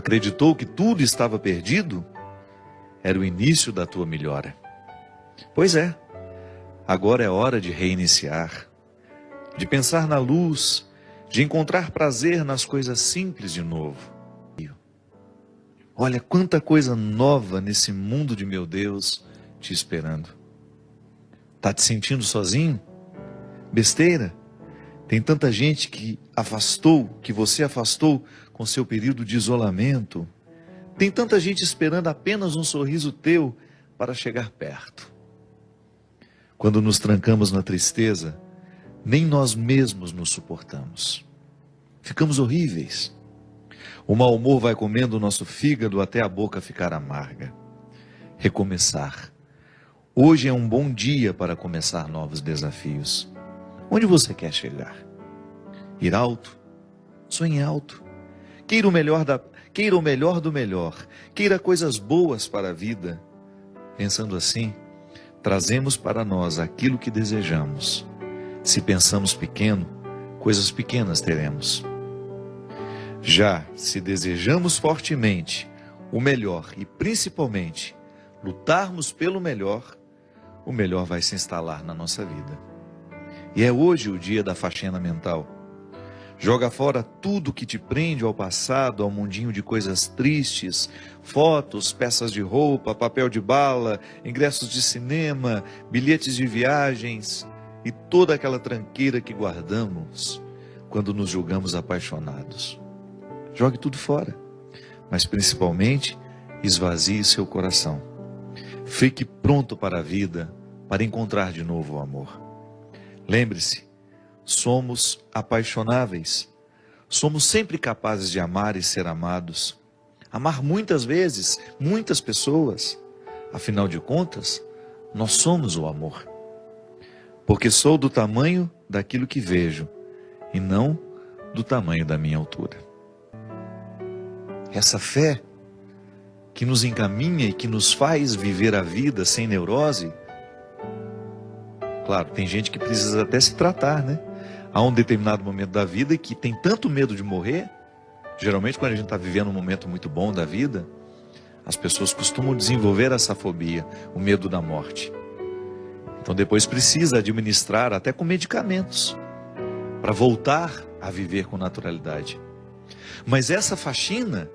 acreditou que tudo estava perdido, era o início da tua melhora. Pois é, agora é hora de reiniciar, de pensar na luz, de encontrar prazer nas coisas simples de novo. Olha quanta coisa nova nesse mundo de meu Deus te esperando. Tá te sentindo sozinho? Besteira? Tem tanta gente que você afastou com seu período de isolamento. Tem tanta gente esperando apenas um sorriso teu para chegar perto. Quando nos trancamos na tristeza, nem nós mesmos nos suportamos. Ficamos horríveis. O mau humor vai comendo o nosso fígado até a boca ficar amarga. Recomeçar. Hoje é um bom dia para começar novos desafios. Onde você quer chegar? Ir alto? Sonhe alto. Queira o melhor do melhor. Queira coisas boas para a vida. Pensando assim, trazemos para nós aquilo que desejamos. Se pensamos pequeno, coisas pequenas teremos. Já se desejamos fortemente o melhor e principalmente lutarmos pelo melhor, o melhor vai se instalar na nossa vida. E é hoje o dia da faxina mental. Joga fora tudo que te prende ao passado, ao mundinho de coisas tristes, fotos, peças de roupa, papel de bala, ingressos de cinema, bilhetes de viagens e toda aquela tranqueira que guardamos quando nos julgamos apaixonados. Jogue tudo fora, mas principalmente esvazie seu coração. Fique pronto para a vida, para encontrar de novo o amor. Lembre-se, somos apaixonáveis. Somos sempre capazes de amar e ser amados. Amar muitas vezes, muitas pessoas. Afinal de contas, nós somos o amor. Porque sou do tamanho daquilo que vejo e não do tamanho da minha altura. Essa fé que nos encaminha e que nos faz viver a vida sem neurose. Claro, tem gente que precisa até se tratar, né? Há um determinado momento da vida que tem tanto medo de morrer. Geralmente quando a gente está vivendo um momento muito bom da vida, as pessoas costumam desenvolver essa fobia, o medo da morte. Então depois precisa administrar até com medicamentos, para voltar a viver com naturalidade. Mas essa faxina,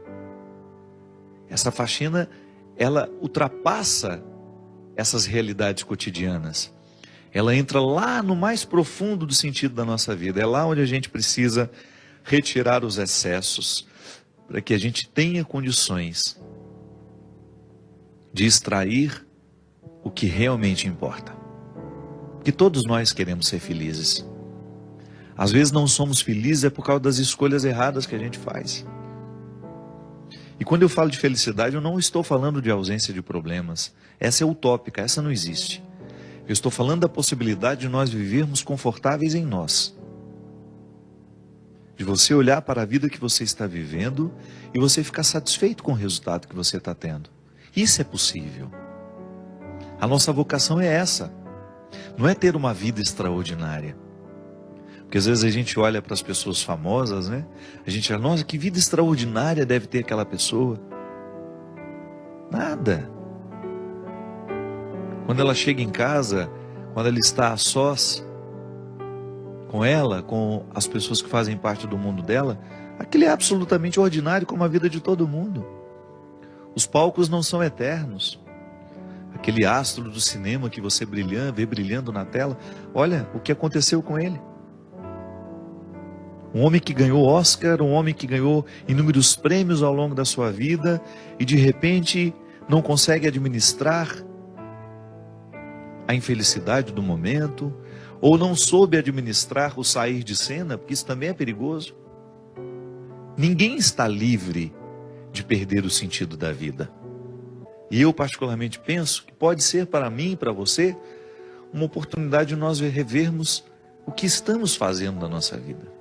ela ultrapassa essas realidades cotidianas. Ela entra lá no mais profundo do sentido da nossa vida. É lá onde a gente precisa retirar os excessos, para que a gente tenha condições de extrair o que realmente importa. Porque todos nós queremos ser felizes. Às vezes não somos felizes é por causa das escolhas erradas que a gente faz. E quando eu falo de felicidade, eu não estou falando de ausência de problemas. Essa é utópica, essa não existe. Eu estou falando da possibilidade de nós vivermos confortáveis em nós. De você olhar para a vida que você está vivendo e você ficar satisfeito com o resultado que você está tendo. Isso é possível. A nossa vocação é essa. Não é ter uma vida extraordinária. Porque às vezes a gente olha para as pessoas famosas, né? A gente fala, nossa, que vida extraordinária deve ter aquela pessoa. Nada. Quando ela chega em casa, quando ela está a sós com ela, com as pessoas que fazem parte do mundo dela, aquilo é absolutamente ordinário como a vida de todo mundo. Os palcos não são eternos. Aquele astro do cinema que você vê brilhando na tela, olha o que aconteceu com ele. Um homem que ganhou Oscar, um homem que ganhou inúmeros prêmios ao longo da sua vida e de repente não consegue administrar a infelicidade do momento, ou não soube administrar o sair de cena, porque isso também é perigoso. Ninguém está livre de perder o sentido da vida. E eu particularmente penso que pode ser para mim e para você uma oportunidade de nós revermos o que estamos fazendo na nossa vida.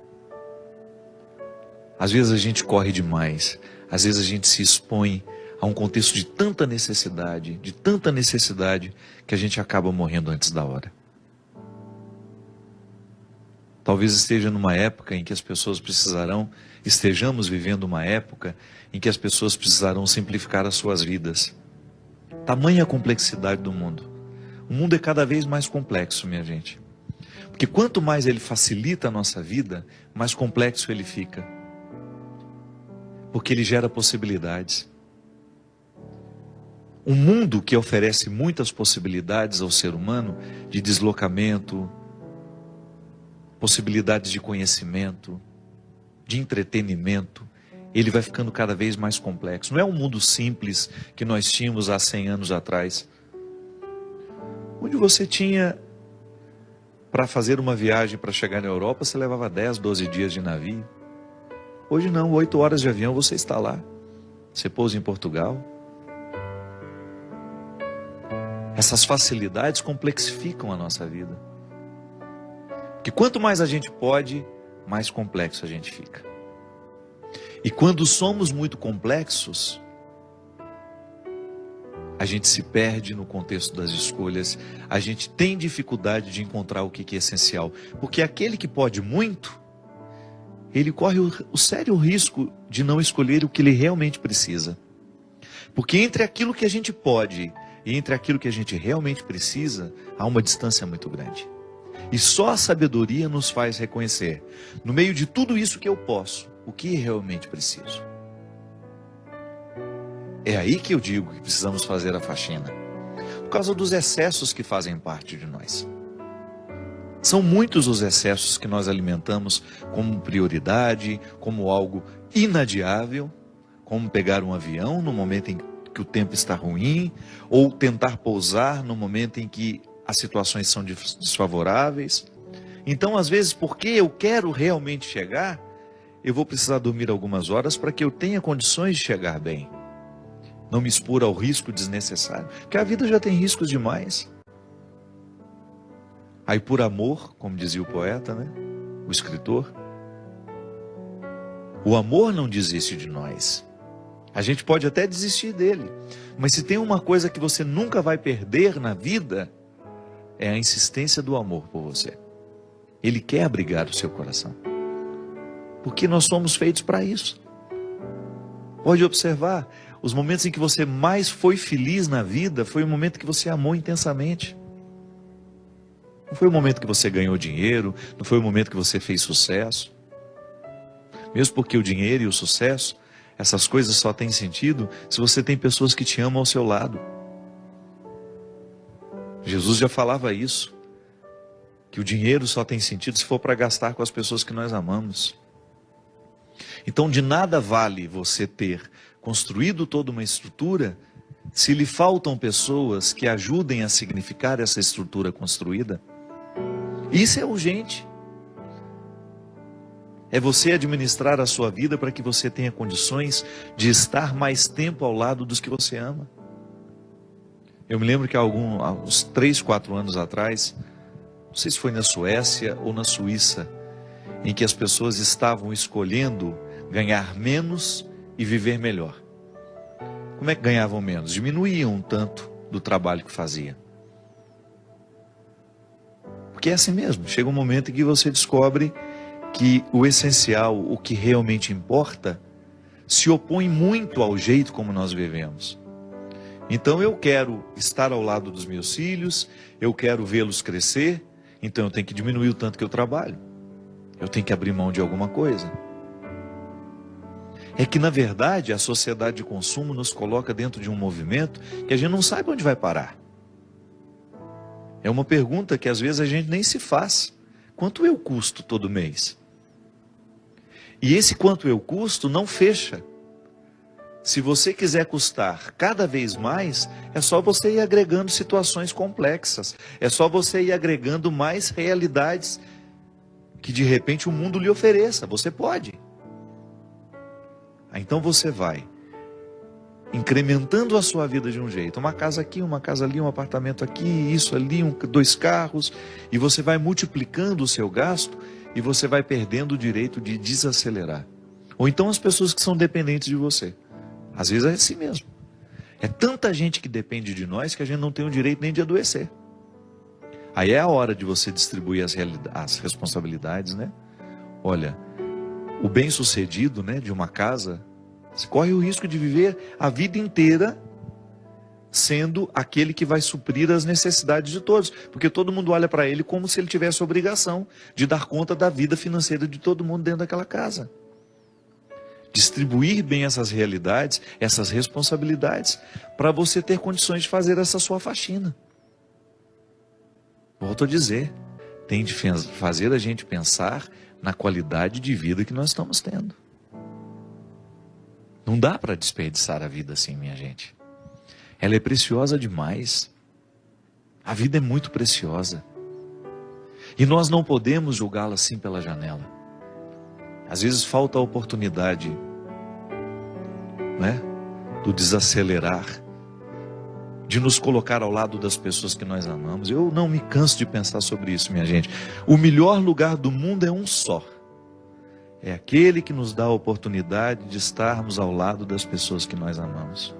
Às vezes a gente corre demais, às vezes a gente se expõe a um contexto de tanta necessidade, que a gente acaba morrendo antes da hora. Talvez esteja numa época em que as pessoas estejamos vivendo uma época em que as pessoas precisarão simplificar as suas vidas. Tamanha a complexidade do mundo. O mundo é cada vez mais complexo, minha gente. Porque quanto mais ele facilita a nossa vida, mais complexo ele fica. Porque ele gera possibilidades. Um mundo que oferece muitas possibilidades ao ser humano, de deslocamento, possibilidades de conhecimento, de entretenimento, ele vai ficando cada vez mais complexo. Não é um mundo simples que nós tínhamos há 100 anos atrás, onde você tinha, para fazer uma viagem para chegar na Europa, você levava 10, 12 dias de navio. Hoje não, 8 horas de avião você está lá. Você pousa em Portugal. Essas facilidades complexificam a nossa vida. Porque quanto mais a gente pode, mais complexo a gente fica. E quando somos muito complexos, a gente se perde no contexto das escolhas, a gente tem dificuldade de encontrar o que é essencial. Porque aquele que pode muito, ele corre o sério risco de não escolher o que ele realmente precisa. Porque entre aquilo que a gente pode e entre aquilo que a gente realmente precisa, há uma distância muito grande. E só a sabedoria nos faz reconhecer, no meio de tudo isso que eu posso, o que realmente preciso. É aí que eu digo que precisamos fazer a faxina. Por causa dos excessos que fazem parte de nós. São muitos os excessos que nós alimentamos como prioridade, como algo inadiável, como pegar um avião no momento em que o tempo está ruim, ou tentar pousar no momento em que as situações são desfavoráveis. Então, às vezes, porque eu quero realmente chegar, eu vou precisar dormir algumas horas para que eu tenha condições de chegar bem. Não me expor ao risco desnecessário, porque a vida já tem riscos demais. Aí por amor, como dizia o poeta, né? O escritor, o amor não desiste de nós. A gente pode até desistir dele, mas se tem uma coisa que você nunca vai perder na vida, é a insistência do amor por você. Ele quer abrigar o seu coração, porque nós somos feitos para isso. Pode observar, os momentos em que você mais foi feliz na vida, foi o momento que você amou intensamente. Não foi o momento que você ganhou dinheiro, não foi o momento que você fez sucesso. Mesmo porque o dinheiro e o sucesso, essas coisas só têm sentido se você tem pessoas que te amam ao seu lado. Jesus já falava isso, que o dinheiro só tem sentido se for para gastar com as pessoas que nós amamos. Então de nada vale você ter construído toda uma estrutura se lhe faltam pessoas que ajudem a significar essa estrutura construída. Isso é urgente. É você administrar a sua vida para que você tenha condições de estar mais tempo ao lado dos que você ama. Eu me lembro que há uns 3, 4 anos atrás, não sei se foi na Suécia ou na Suíça, em que as pessoas estavam escolhendo ganhar menos e viver melhor. Como é que ganhavam menos? Diminuíam um tanto do trabalho que faziam. Porque é assim mesmo, chega um momento em que você descobre que o essencial, o que realmente importa, se opõe muito ao jeito como nós vivemos. Então eu quero estar ao lado dos meus filhos, eu quero vê-los crescer, então eu tenho que diminuir o tanto que eu trabalho. Eu tenho que abrir mão de alguma coisa. É que na verdade a sociedade de consumo nos coloca dentro de um movimento que a gente não sabe onde vai parar. É uma pergunta que às vezes a gente nem se faz. Quanto eu custo todo mês? E esse quanto eu custo não fecha. Se você quiser custar cada vez mais, é só você ir agregando situações complexas. É só você ir agregando mais realidades que de repente o mundo lhe ofereça. Você pode. Então você vai incrementando a sua vida de um jeito. Uma casa aqui, uma casa ali, um apartamento aqui, isso ali, 2 carros. E você vai multiplicando o seu gasto e você vai perdendo o direito de desacelerar. Ou então as pessoas que são dependentes de você. Às vezes é assim mesmo. É tanta gente que depende de nós que a gente não tem o direito nem de adoecer. Aí é a hora de você distribuir as responsabilidades, né? Olha, o bem-sucedido, né, de uma casa, você corre o risco de viver a vida inteira sendo aquele que vai suprir as necessidades de todos, porque todo mundo olha para ele como se ele tivesse a obrigação de dar conta da vida financeira de todo mundo dentro daquela casa. Distribuir bem essas realidades, essas responsabilidades, para você ter condições de fazer essa sua faxina. Volto a dizer, tem de fazer a gente pensar na qualidade de vida que nós estamos tendo. Não dá para desperdiçar a vida assim, minha gente. Ela é preciosa demais. A vida é muito preciosa. E nós não podemos julgá-la assim pela janela. Às vezes falta a oportunidade, né, do desacelerar, de nos colocar ao lado das pessoas que nós amamos. Eu não me canso de pensar sobre isso, minha gente. O melhor lugar do mundo é um só. É aquele que nos dá a oportunidade de estarmos ao lado das pessoas que nós amamos.